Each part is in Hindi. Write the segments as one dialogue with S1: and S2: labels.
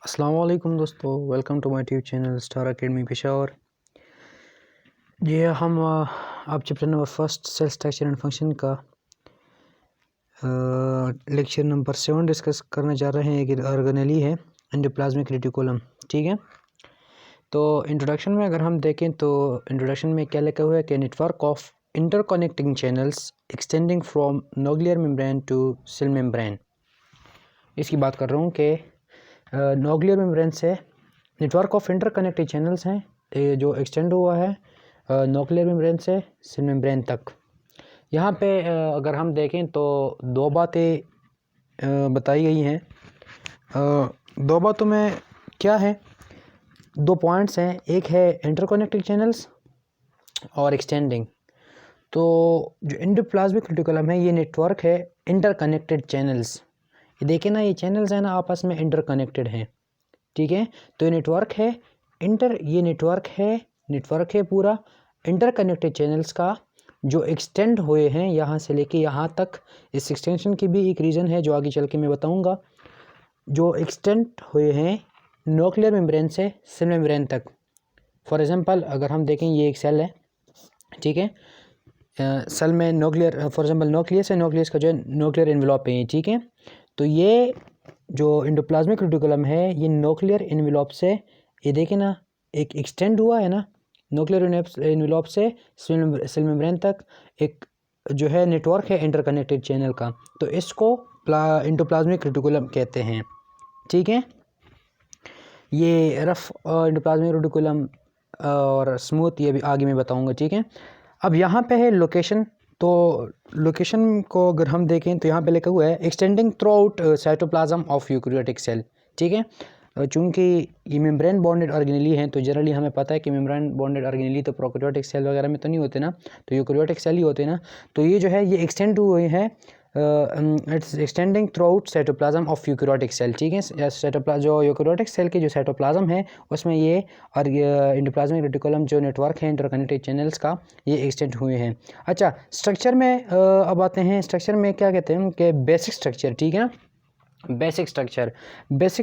S1: अस्सलाम वालेकुम दोस्तों, welcome to my YouTube channel star academy Peshawar. ये हम आप chapter number first cell structure and function का लेक्चर नंबर 7 डिस्कस करने जा रहे हैं। एक ऑर्गेनेली है एंडोप्लाज्मिक रेटिकुलम। ठीक है, तो इंट्रोडक्शन में अगर हम देखें तो इंट्रोडक्शन में क्या लिखा हुआ है कि network of interconnecting channels extending from nuclear membrane to cell membrane. इसकी बात कर रहा हूँ कि न्यूक्लियर मेम्ब्रेन से नेटवर्क ऑफ इंटरकनेक्टेड चैनल्स हैं जो एक्सटेंड हुआ है न्यूक्लियर मेम्ब्रेन से सेल मेम्ब्रेन तक। यहाँ पे अगर हम देखें तो दो बातें बताई गई हैं। दो बातों में क्या है, दो पॉइंट्स हैं, एक है इंटरकनेक्टेड चैनल्स और एक्सटेंडिंग। तो जो एंडोप्लाज्मिक रेटिकुलम है ये नेटवर्क है इंटरकनेक्टेड चैनल्स। ये देखें ना, ये चैनल्स हैं ना आपस में इंटरकनेक्टेड हैं। ठीक है, तो ये नेटवर्क है ये नेटवर्क है पूरा इंटरकनेक्टेड चैनल्स का जो एक्सटेंड हुए हैं यहाँ से लेके यहाँ तक। इस एक्सटेंशन की भी एक रीज़न है जो आगे चल के मैं बताऊँगा। जो एक्सटेंड हुए हैं न्यूक्लियर मेम्ब्रेन से सेल मेम्ब्रेन तक। फॉर एग्जांपल अगर हम देखें ये एक सेल है, ठीक है, सेल में न्यूक्लियर फॉर एग्जांपल न्यूक्लियस का जो न्यूक्लियर एनवेलप है, ठीक है। तो ये जो एंडोप्लाज्मिक रेटिकुलम है ये न्यूक्लियर एनवेलप से, ये देखें ना, एक एक्सटेंड हुआ है ना न्यूक्लियर एनवेलप से सेल मेम्ब्रेन तक। एक जो है नेटवर्क है इंटरकनेक्टेड चैनल का, तो इसको एंडोप्लाज्मिक रेटिकुलम कहते हैं। ठीक है, ये रफ एंडोप्लाज्मिक रेटिकुलम और स्मूथ ये भी आगे मैं बताऊंगा। ठीक है, अब यहाँ पे है लोकेशन। तो लोकेशन को अगर हम देखें तो यहाँ पे लिखा हुआ है extending throughout cytoplasm of eukaryotic cell. ठीक है, चूँकि ये मेम्ब्रेन बॉन्डेड ऑर्गेनेली हैं तो जनरली हमें पता है कि मेम्ब्रेन बॉन्डेड ऑर्गेनेली तो प्रोकैरियोटिक सेल वगैरह में तो नहीं होते ना, तो यूकैरियोटिक सेल ही होते हैं ना। तो ये जो है ये एक्सटेंड हुए हैं, it's extending throughout cytoplasm of eukaryotic cell. ठीक है, जो यूकैरियोटिक सेल की जो साइटोप्लाज्म है उसमें ये और एंडोप्लाज्मिक रेटिकुलम जो नेटवर्क है इंटरकनेक्टेड चैनल्स का ये एक्सटेंड हुए हैं। अच्छा, स्ट्रक्चर में अब आते हैं। स्ट्रक्चर में क्या कहते हैं कि बेसिक स्ट्रक्चर। ठीक है, बेसिक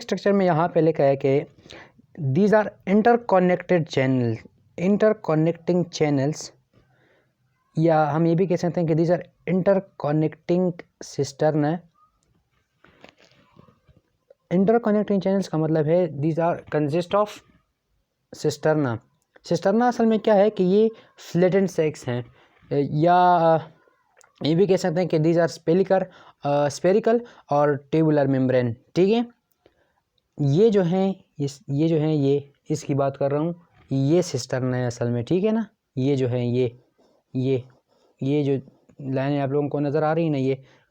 S1: स्ट्रक्चर में यहाँ पे लिखा है कि these are interconnected channel, interconnecting channels, या हम ये भी कह सकते हैं कि these are interconnecting cistern. Interconnecting channels का मतलब है these are consist of cisterna. Cisterna असल में क्या है कि ये फ्लैटेंड सेक्स हैं, या ये भी कह सकते हैं कि दीज आर स्पेरिकल और ट्यूबुलर मेम्ब्रेन। ठीक है, ये जो हैं ये इसकी बात कर रहा हूँ, ये सिस्टर्ना है असल में। ठीक है ना, ये जो है ये जो लाइनें आप लोगों को नज़र आ रही है ना,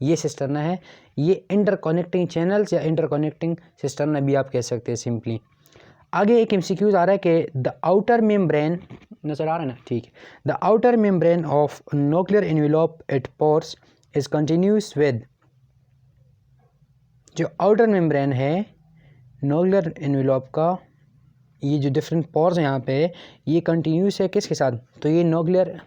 S1: ये सिस्टर्ना है। ये इंटरकनेक्टिंग चैनल्स या इंटरकनेक्टिंग सिस्टर्ना भी आप कह सकते हैं सिंपली। आगे एक एमसीक्यूज आ रहा है कि द आउटर मेम्ब्रेन, नजर आ रहा है ना, ठीक है, the outer membrane of nuclear envelope at pores is continuous with. जो आउटर मेम्ब्रेन है न्यूक्लियर एनवेलप का, ये जो डिफरेंट पोर्स हैं यहाँ पे, ये कंटिन्यूस है किसके साथ? तो ये न्यूक्लियर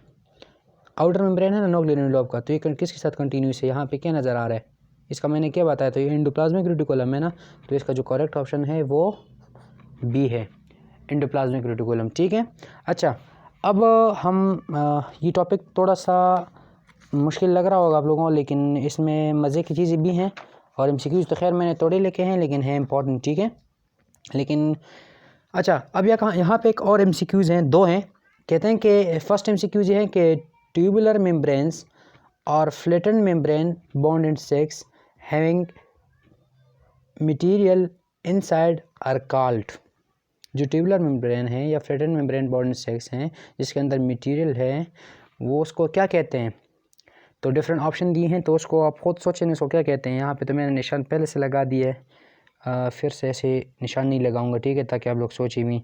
S1: आउटर मेम्ब्रेन है ना न्यूक्लियर एनवेलप का, तो ये किसके साथ कंटिन्यूस है? यहाँ पे क्या नज़र आ रहा है, इसका मैंने क्या बताया, तो ये एंडोप्लाज्मिक रेटिकुलम है ना, तो इसका जो करेक्ट ऑप्शन है वो बी है, एंडोप्लाज्मिक रेटिकुलम। ठीक है, अच्छा, अब हम ये टॉपिक थोड़ा सा मुश्किल लग रहा होगा आप लोगों को, लेकिन इसमें मज़े की चीज़ें भी हैं और एमसीक्यूज़ तो खैर मैंने थोड़े लिखे हैं लेकिन है इंपॉर्टेंट। ठीक है, लेकिन अच्छा, अब यहाँ पे एक और एमसीक्यूज़ हैं, दो हैं। कहते हैं कि फर्स्ट एमसीक्यूज़ ये है कि ट्यूबुलर मेम्ब्रेन्स और flattened membrane bound in sacs having material inside are called. जो ट्यूबुलर मेम्ब्रेन है या flattened membrane bound in sacs हैं जिसके अंदर मटेरियल है, वो उसको क्या कहते हैं? तो डिफरेंट ऑप्शन दिए हैं, तो उसको आप खुद सोचें इसको क्या कहते हैं। यहाँ पे तो मैंने निशान पहले से लगा दिया है, फिर से ऐसे निशान नहीं लगाऊंगा, ठीक है, ताकि आप लोग सोचें भी।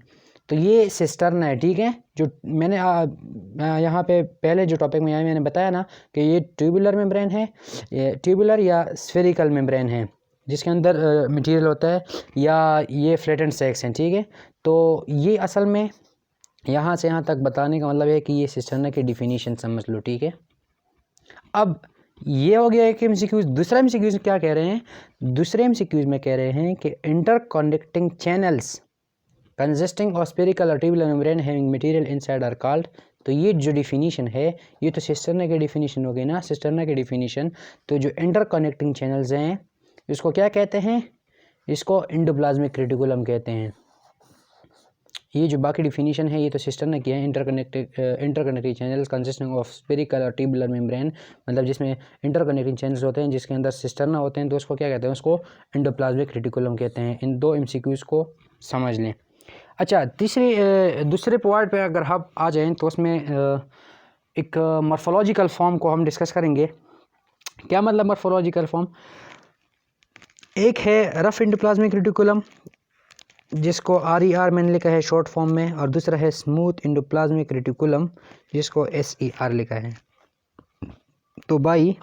S1: तो ये सिस्टर्न है। ठीक है, जो मैंने यहाँ पे पहले जो टॉपिक में आया मैंने बताया ना कि ये ट्यूबुलर मेम्ब्रेन है, ये ट्यूबुलर या स्फेरिकल मेम्ब्रेन है जिसके अंदर मटेरियल होता है, या ये फ्लैटेंड सेक्स हैं। ठीक है, तो ये असल में यहाँ से यहाँ तक बताने का मतलब है कि ये सिस्टर्ना की डिफिनीशन समझ लो। ठीक है, अब ये हो गया एक एमसीक्यूज। दूसरा एमसीक्यूज क्या कह रहे हैं, दूसरे एमसीक्यूज में कह रहे हैं कि interconnecting channels consisting of spherical और tubular membrane having material inside are called. तो ये जो डिफिनीशन है ये तो सिस्टर्ना की डिफिनीशन हो गई ना, सिस्टर्ना की डिफिनीशन। तो जो इंटरकनेक्टिंग चैनल्स हैं इसको क्या कहते हैं, इसको एंडोप्लाज्मिक रेटिकुलम कहते हैं। ये जो बाकी डिफिनीशन है ये तो सिस्टर्ना की है। Interconnecting channels consisting of spherical और ट्यूबुलर मेम्ब्रेन, मतलब जिसमें इंटरकनेक्टिंग चैनल्स होते हैं जिसके अंदर सिस्टर्ना होते हैं, तो उसको क्या कहते हैं, उसको एंडोप्लाज्मिक रेटिकुलम कहते हैं। इन दो एमसीक्यूज को समझ लें। अच्छा, दूसरे पॉइंट पे अगर हम आ जाएं तो उसमें एक मॉर्फोलॉजिकल फॉर्म को हम डिस्कस करेंगे। क्या मतलब मॉर्फोलॉजिकल फॉर्म, एक है रफ एंडोप्लाज्मिक रेटिकुलम जिसको RER मैंने लिखा है शॉर्ट फॉर्म में, और दूसरा है स्मूथ एंडोप्लाज्मिक रेटिकुलम जिसको SER लिखा है। तो भाई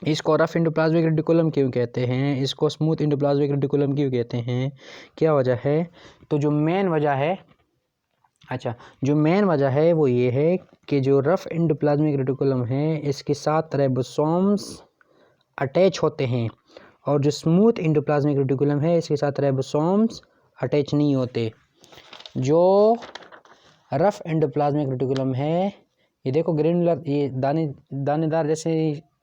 S1: इसको रफ एंडोप्लाज्मिक रेटिकुलम क्यों कहते हैं, इसको स्मूथ एंडोप्लाज्मिक रेटिकुलम क्यों कहते हैं, क्या वजह है। तो जो मेन वजह है, अच्छा जो मेन वजह है वो ये है कि जो रफ एंडोप्लाज्मिक रेटिकुलम है इसके साथ राइबोसोम्स अटैच होते हैं, और जो स्मूथ एंडोप्लाज्मिक रेटिकुलम है इसके साथ राइबोसोम्स अटैच नहीं होते। जो रफ एंडोप्लाज्मिक रेटिकुलम है ये देखो ग्रेनुलर, ये दानेदार जैसे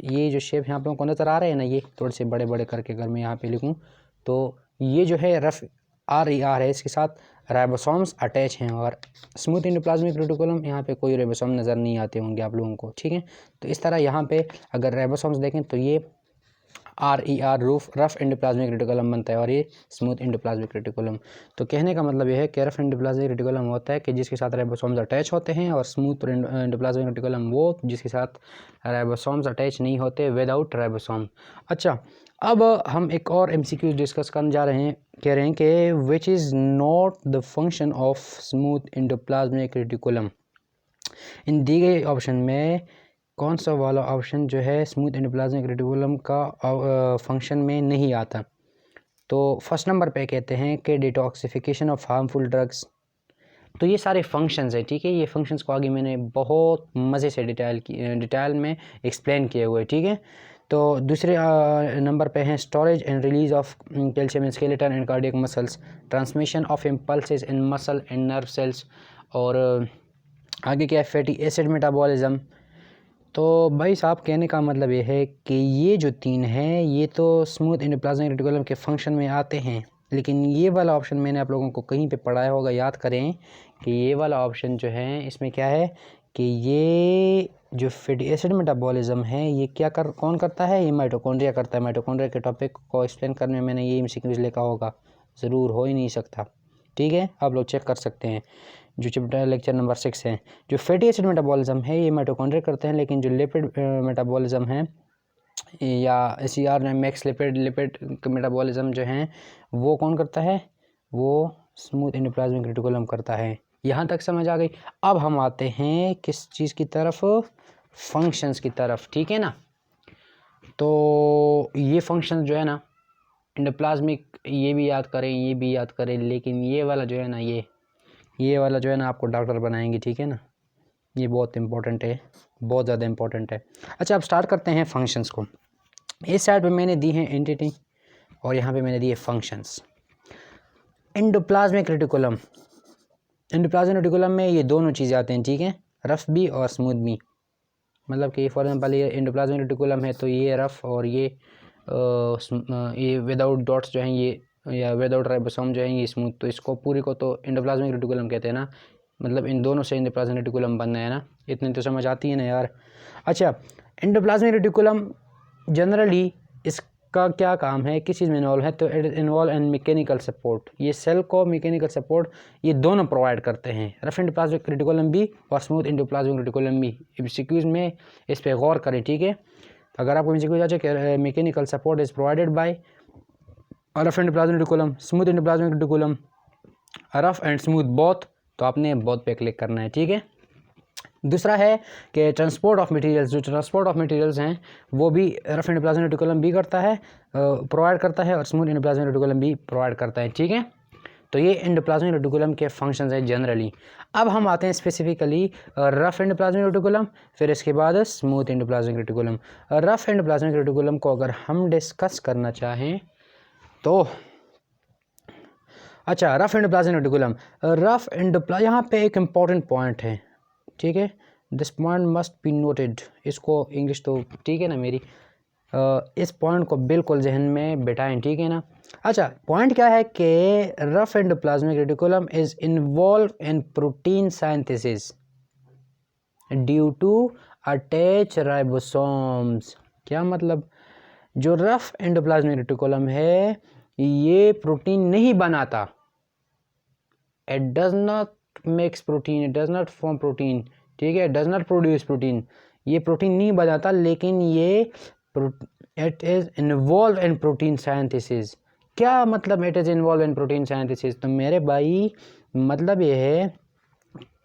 S1: ये जो शेप यहाँ पे आपको नज़र आ रहे हैं ना, ये थोड़े से बड़े बड़े करके अगर मैं यहाँ पे लिखूँ तो ये जो है रफ RER है, इसके साथ राइबोसोम्स अटैच हैं। और स्मूथ एंडोप्लाज्मिक रेटिकुलम यहाँ पे कोई राइबोसोम नज़र नहीं आते होंगे आप लोगों को, ठीक है। तो इस तरह यहाँ पे अगर राइबोसोम्स देखें तो ये RER रफ एंडोप्लाज्मिक रेटिकुलम बनता है, और ये स्मूथ एंडोप्लाज्मिक रेटिकुलम। तो कहने का मतलब यह है कि रफ एंडोप्लाज्मिक रेटिकुलम होता है कि जिसके साथ राइबोसोम्स अटैच होते हैं, और स्मूथ एंडोप्लाज्मिक रेटिकुलम वो जिसके साथ राइबोसोम्स अटैच नहीं होते, विदाउट राइबोसोम। अच्छा, अब हम एक और MCQ डिस्कस करने जा रहे हैं। कह रहे हैं कि which is not the function of smooth endoplasmic reticulum. इन दी गई ऑप्शन में कौन सा वाला ऑप्शन जो है स्मूथ एंडोप्लाज्मिक रेटिकुलम का फंक्शन में नहीं आता। तो फर्स्ट नंबर पे कहते हैं कि डिटॉक्सिफिकेशन ऑफ हार्मफुल ड्रग्स। तो ये सारे फंक्शंस हैं, ठीक है। ये फंक्शंस को आगे मैंने बहुत मज़े से डिटेल में एक्सप्लेन किए हुए, ठीक है। तो दूसरे नंबर पे हैं storage and release of calcium in skeleton and cardiac muscles, transmission of impulses in muscle and nerve cells, और आगे क्या है फैटी एसिड मेटाबॉलिज्म। तो भाई साहब कहने का मतलब ये है कि ये जो तीन हैं ये तो स्मूथ एंडोप्लाज्मिक रेटिकुलम के फंक्शन में आते हैं, लेकिन ये वाला ऑप्शन मैंने आप लोगों को कहीं पे पढ़ाया होगा, याद करें कि ये वाला ऑप्शन जो है इसमें क्या है कि ये जो फैटी एसिड मेटाबॉलिज्म है ये कौन करता है, ये माइटोकॉन्ड्रिया करता है। माइटोकॉन्ड्रिया के टॉपिक को एक्सप्लेन करने में मैंने ये MCQ लिखा होगा, ज़रूर हो ही नहीं सकता, ठीक है। आप लोग चेक कर सकते हैं जो चैप्टर लेक्चर नंबर 6 है। जो फैटी एसिड मेटाबॉलिज्म है ये माइटोकॉन्ड्रिया करते हैं, लेकिन जो लिपिड मेटाबॉलिज्म है या SER मैक्स लिपिड मेटाबॉलिज्म जो हैं वो कौन करता है, वो स्मूथ एंडोप्लाज्मिक रेटिकुलम करता है। यहाँ तक समझ आ गई। अब हम आते हैं किस चीज़ की तरफ, फंक्शंस की तरफ, ठीक है ना। तो ये फंक्शन जो है ना एंडोप्लाज्मिक, ये भी याद करें ये भी याद करें, लेकिन ये वाला जो है ना ये वाला जो है ना आपको डॉक्टर बनाएंगे, ठीक है ना। ये बहुत इंपॉर्टेंट है, बहुत ज़्यादा इंपॉर्टेंट है। अच्छा, अब स्टार्ट करते हैं फंक्शंस को। इस साइड पे मैंने दी है एंटिटी और यहाँ पे मैंने दी है functions. Endoplasmic reticulum, endoplasmic reticulum में ये दोनों चीज़ें आते हैं, ठीक है, रफ भी और स्मूथ भी। मतलब कि फॉर एग्जांपल ये एंडोप्लाज्मिक रेटिकुलम है तो ये रफ और ये विदाउट डॉट्स जो हैं ये या विदाउट राइबोसोम जो है ये स्मूथ। तो इसको पूरी को तो एंडोप्लाज्मिक रेटिकुलम कहते हैं ना, मतलब इन दोनों से एंडोप्लाज्मिक रेटिकुलम बनना है ना, इतनी तो समझ आती है ना यार। अच्छा, एंडोप्लाज्मिक रेटिकुलम जनरली इसका क्या काम है, किस चीज़ में इन्वॉल्व है, तो it is involve in mechanical support. ये सेल को मैकेनिकल सपोर्ट ये दोनों प्रोवाइड करते हैं, रफ एंडोप्लाज्मिक रेटिकुलम भी और स्मूथ एंडोप्लाज्मिक रेटिकुलम भी। MCQs में इस पर गौर करें, ठीक है। अगर आपको MCQ आ जाए कि mechanical support is provided by rough endoplasmic reticulum, smooth endoplasmic reticulum, rough and smooth both, तो आपने बोथ पे क्लिक करना है, ठीक है। दूसरा है कि ट्रांसपोर्ट ऑफ मटेरियल्स, जो ट्रांसपोर्ट ऑफ मटेरियल्स हैं वो भी रफ एंडोप्लाज्मिक रेटिकुलम भी करता है, प्रोवाइड करता है, और स्मूथ एंडोप्लाज्मिक रेटिकुलम भी प्रोवाइड करता है, ठीक है। तो ये एंडोप्लाज्मिक रेटिकुलम के फंक्शंस हैं जनरली। अब हम आते हैं स्पेसिफिकली रफ एंडोप्लाज्मिक रेटिकुलम, फिर इसके बाद smooth endoplasmic reticulum. Rough endoplasmic reticulum को अगर हम डिस्कस करना चाहें तो अच्छा, रफ एंडोप्लाज्मिक रेटिकुलम, यहाँ पे एक इम्पॉर्टेंट पॉइंट है, ठीक है, this point must be noted. इसको इंग्लिश तो ठीक है ना मेरी, इस पॉइंट को बिल्कुल जहन में बिठाएं, ठीक है ना। अच्छा, पॉइंट क्या है कि rough endoplasmic reticulum is involve in protein synthesis due to attach ribosomes. क्या मतलब, जो रफ एंडोप्लाज्मिक रेटिकुलम है ये प्रोटीन नहीं बनाता, it does not makes protein, it does not form protein, ठीक है, डज नॉट प्रोड्यूस प्रोटीन, ये प्रोटीन नहीं बनाता, लेकिन ये it is involve in protein synthesis. क्या मतलब it is involve in protein synthesis? तो मेरे भाई मतलब ये है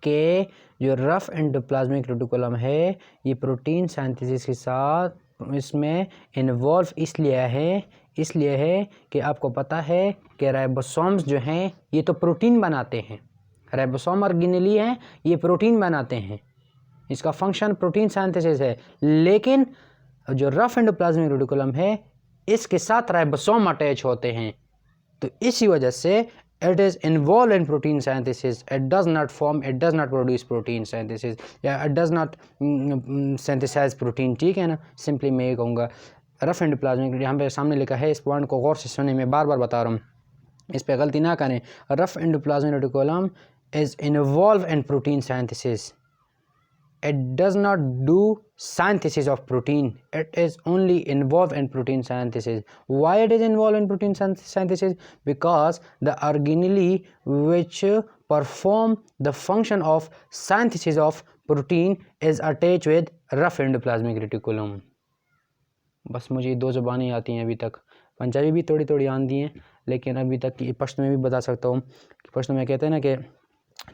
S1: कि जो रफ एंडोप्लाज्मिक रेटिकुलम है ये प्रोटीन साइंथेसिस के साथ इसमें इन्वॉल्व इसलिए है कि आपको पता है कि राइबोसोम्स जो हैं ये तो प्रोटीन बनाते हैं, राइबोसोम ऑर्गेनेली हैं, ये प्रोटीन बनाते हैं, इसका फंक्शन प्रोटीन सिंथेसिस है। लेकिन जो रफ एंडोप्लाज्मिक रेटिकुलम है इसके साथ राइबोसोम अटैच होते हैं, तो इसी वजह से it is involved in protein synthesis, it does not produce protein synthesis या it does not synthesize protein, ठीक है ना। सिंपली मैं ये कहूँगा रफ एंडोप्लाज्मिक, यहाँ पे सामने लिखा है, इस पॉइंट को गौर से सुने, मैं बार बार बता रहा हूँ, इस पे गलती ना करें। Rough endoplasmic reticulum is involved in protein synthesis, it does not do synthesis of protein, it is only involved in protein synthesis. Why it is involved in protein synthesis? Because the organelle which perform the function of synthesis of protein is attached with rough endoplasmic reticulum. बस मुझे दो ज़बानें आती हैं अभी तक, पंजाबी भी थोड़ी थोड़ी आती हैं, लेकिन अभी तक पश्तो में भी बता सकता हूँ। पश्तो में कहते हैं ना कि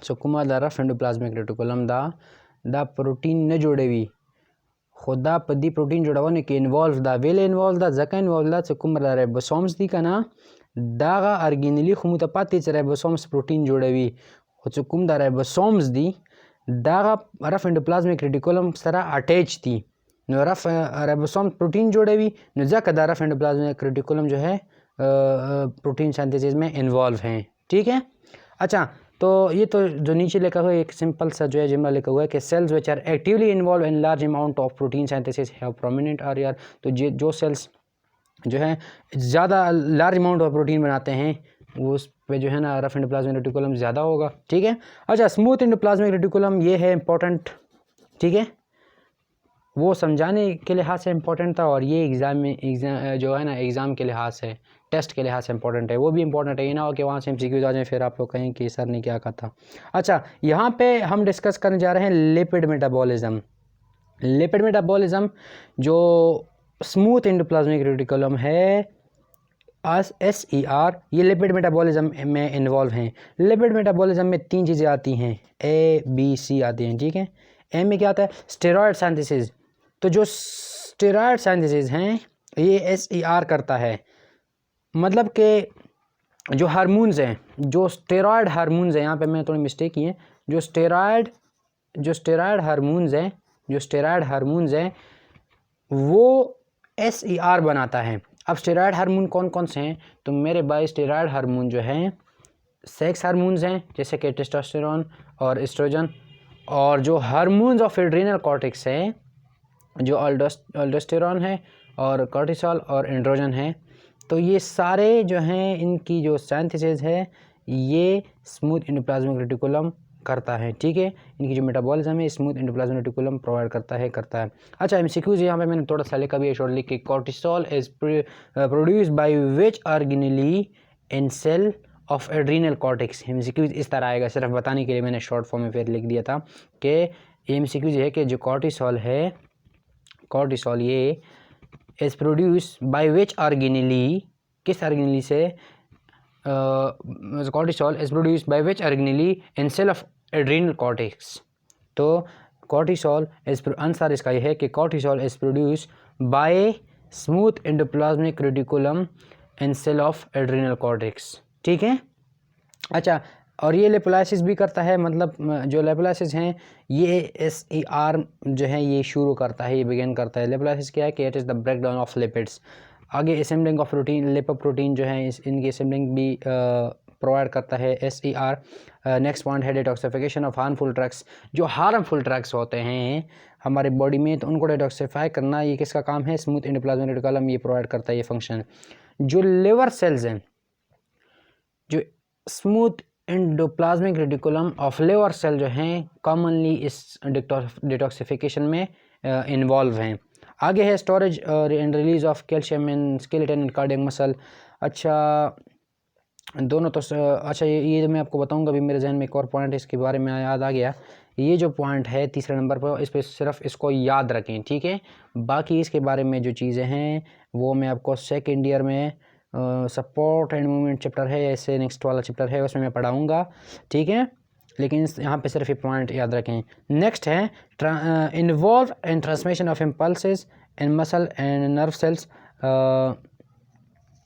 S1: सुकुमा द रफ एंडोप्लाज्मिक रेटिकुलम द प्रोटीन न जोड़े हुई खुदा पदी प्रोटीन जोड़ा हुआ के इन्वॉल्व द वेल इन्वॉल्व द जका इन्वॉल्व द सुकुम राइबोसोम्स दी कना दागा अर्गिनली खुमुत पाती राइबोसोम्स प्रोटीन जोड़े हुई सुकुम द राइबोसोम्स दी दागा रफ एंडोप्लाज्मिक रेटिकुलम सरा अटैच थी नो रफ राइबोसोम प्रोटीन जोड़े हुई नो जका द रफ एंडोप्लाज्मिक रेटिकुलम जो है प्रोटीन सिंथेसिस में इन्वॉल्व हैं, ठीक है। अच्छा, तो ये तो जो नीचे लिखा हुआ है एक सिंपल सा जो है जुमला लिखा हुआ है कि cells which are actively involved in large amount of protein synthesis have prominent ER, तो जो सेल्स जो है ज़्यादा लार्ज अमाउंट ऑफ प्रोटीन बनाते हैं वो उस पे जो है ना रफ एंडोप्लाज्मिक रेटिकुलम ज़्यादा होगा, ठीक है। अच्छा, स्मूथ एंडोप्लाज्मिक रेटिकुलम ये है इम्पोर्टेंट, ठीक है, वो समझाने के लिहाज से इम्पोर्टेंट था, और ये एग्ज़ाम जो है ना एग्ज़ाम के लिहाज से, टेस्ट के लिहाज से इम्पोर्टेंट है, वो भी इम्पोर्टेंट है। ये ना हो कि वहाँ से MCQs आ जाएँ फिर आप लोग कहें कि सर ने क्या कहा था। अच्छा, यहाँ पे हम डिस्कस करने जा रहे हैं लिपिड मेटाबॉलिज्म। लिपिड मेटाबॉलिज्म जो स्मूथ एंडोप्लाज्मिक रेटिकुलम है SER, ये लिपिड मेटाबॉलिज्म में इन्वॉल्व हैं। लिपिड मेटाबॉलिज्म में तीन चीज़ें आती हैं, ABC आती हैं, ठीक है। ए में क्या आता है? Steroid synthesis. तो जो स्टेरॉयड सिंथेसिस हैं ये SER करता है, मतलब कि जो हार्मोन्स हैं, जो स्टेरॉयड हार्मोन्स हैं, यहाँ पे मैंने थोड़ी मिस्टेक की है, जो स्टेरॉयड हार्मोन्स हैं वो SER बनाता है। अब स्टेरॉयड हार्मोन कौन कौन से हैं? तो मेरे भाई स्टेरॉयड हार्मोन जो हैं सेक्स हार्मोन्स हैं, जैसे कि टेस्टोस्टेरोन और एस्ट्रोजन, और जो हार्मोन्स ऑफ एड्रिनल कॉर्टेक्स हैं जो अल्डोस्टेरोन है और कॉर्टिसोल और एंड्रोजन है। तो ये सारे जो हैं इनकी जो सिंथेसिस है ये स्मूथ एंडोप्लाज्मिक रेटिकुलम करता है, ठीक है। इनकी जो मेटाबॉलिज्म है स्मूथ एंडोप्लाज्मिक रेटिकुलम प्रोवाइड करता है। अच्छा, MCQs यहाँ पे मैंने थोड़ा सा लिखा भी है शॉर्टली कि cortisol is produced by which organelle in cell of adrenal cortex. MCQs इस तरह आएगा, सिर्फ बताने के लिए मैंने शॉर्ट फॉर्म में फिर लिख दिया था कि MCQs है कि जो कॉर्टिसोल ये is produce by which organelle, किस ऑर्गेनेली से, cortisol is produced by which organelle in cell of adrenal cortex. तो कॉर्टिसोल इज, आंसर इसका ये है कि cortisol is produced by smooth endoplasmic reticulum in cell of adrenal cortex, ठीक है। अच्छा, और ये लिपोलाइसिस भी करता है, मतलब जो लिपोलाइसिस हैं ये SER जो है ये शुरू करता है, ये बिगिन करता है। लिपोलाइसिस क्या है कि it is the breakdown of lipids. आगे असेंबलिंग ऑफ प्रोटीन, लिपोप्रोटीन जो है इनकी असेंबलिंग भी प्रोवाइड करता है SER। नेक्स्ट पॉइंट है डिटॉक्सिफिकेशन ऑफ हार्मफुल ड्रग्स। जो हार्मफुल ड्रग्स होते हैं हमारे बॉडी में तो उनको डिटॉक्सिफाई करना ये किसका काम है? स्मूथ एंडोप्लाज्मिक रेटिकुलम ये प्रोवाइड करता है ये फंक्शन। जो लिवर सेल्स हैं, जो smooth endoplasmic reticulum of liver cell जो हैं कॉमनली इस डिटॉक्सिफिकेशन में इन्वॉल्व हैं। आगे है storage and release of calcium in skeleton and cardiac muscle. अच्छा दोनों तो अच्छा ये मैं आपको बताऊंगा। अभी मेरे जहन में एक और पॉइंट इसके बारे में याद आ गया। ये जो पॉइंट है तीसरे नंबर पर, इस पर सिर्फ इसको याद रखें, ठीक है। बाकी इसके बारे में जो चीज़ें हैं वो मैं आपको सेकेंड ईयर में सपोर्ट एंड मूवमेंट चैप्टर है, ऐसे नेक्स्ट वाला चैप्टर है उसमें मैं पढ़ाऊँगा, ठीक है। लेकिन यहाँ पे सिर्फ ये पॉइंट याद रखें। नेक्स्ट है involve in transmission of impulses in muscle and nerve cells.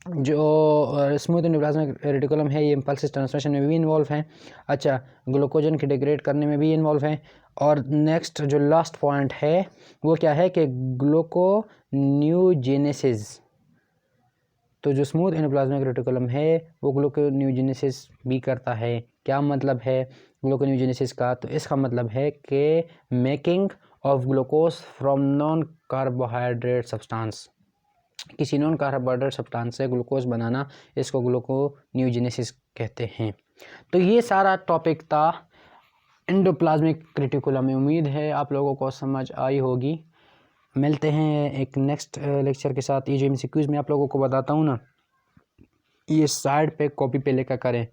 S1: जो स्मूथ एंडोप्लाज्मिक रेटिकुलम है ये इम्पल्सिस ट्रांसमिशन में भी इन्वॉल्व हैं। अच्छा, ग्लूकोजन के डिग्रेड करने में भी इन्वॉल्व हैं। और नेक्स्ट जो लास्ट पॉइंट है वो क्या है कि ग्लूकोन्यूजेनेसिस। तो जो स्मूथ एंडोप्लाज्मिक रेटिकुलम है वो ग्लूकोन्यूजेनेसिस भी करता है। क्या मतलब है ग्लूकोन्यूजेनेसिस का? तो इसका मतलब है कि making of glucose from non carbohydrate substance. किसी नॉन कार्बोहाइड्रेट सब्सटेंस से ग्लूकोज बनाना, इसको ग्लूकोन्यूजेनेसिस कहते हैं। तो ये सारा टॉपिक था एंडोप्लाज्मिक रेटिकुलम में। उम्मीद है आप लोगों को समझ आई होगी। मिलते हैं एक नेक्स्ट लेक्चर के साथ। ये जो MCQs मैं आप लोगों को बताता हूँ ना, ये साइड पे कॉपी पे लेकर करें।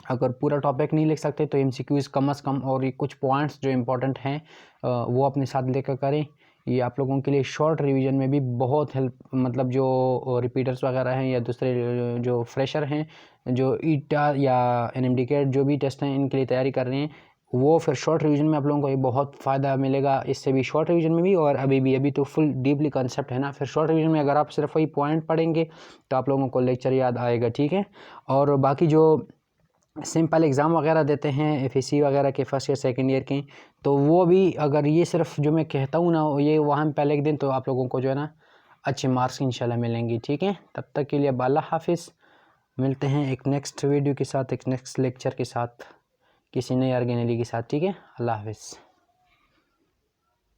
S1: अगर पूरा टॉपिक नहीं लिख सकते तो MCQs कम से कम और ये कुछ पॉइंट्स जो इम्पोर्टेंट हैं वो अपने साथ लेकर करें। ये आप लोगों के लिए शॉर्ट रिवीजन में भी बहुत हेल्प, मतलब जो रिपीटर्स वगैरह हैं या दूसरे जो फ्रेशर हैं, जो ईटा या NMD कैट जो भी टेस्ट हैं इनके लिए तैयारी कर रहे हैं, वो फिर शॉर्ट रिवीजन में आप लोगों को ये बहुत फ़ायदा मिलेगा। इससे भी शॉर्ट रिवीजन में भी और अभी तो फुल डीपली कंसेप्ट है ना। फिर शॉर्ट रिवीजन में अगर आप सिर्फ वही पॉइंट पढ़ेंगे तो आप लोगों को लेक्चर याद आएगा, ठीक है। और बाकी जो सिंपल एग्ज़ाम वगैरह देते हैं FSC वगैरह के फर्स्ट ईयर सेकंड ईयर के, तो वो भी अगर ये सिर्फ जो मैं कहता हूँ ना ये वहाँ में पहले एक दिन, तो आप लोगों को जो है ना अच्छे मार्क्स इंशाल्लाह मिलेंगे, ठीक है। तब तक के लिए अल्लाह हाफिज़। मिलते हैं एक नेक्स्ट वीडियो के साथ, एक नेक्स्ट लेक्चर के साथ, किसी नए ऑर्गेनली के साथ, ठीक है। अल्लाह हाफिज़।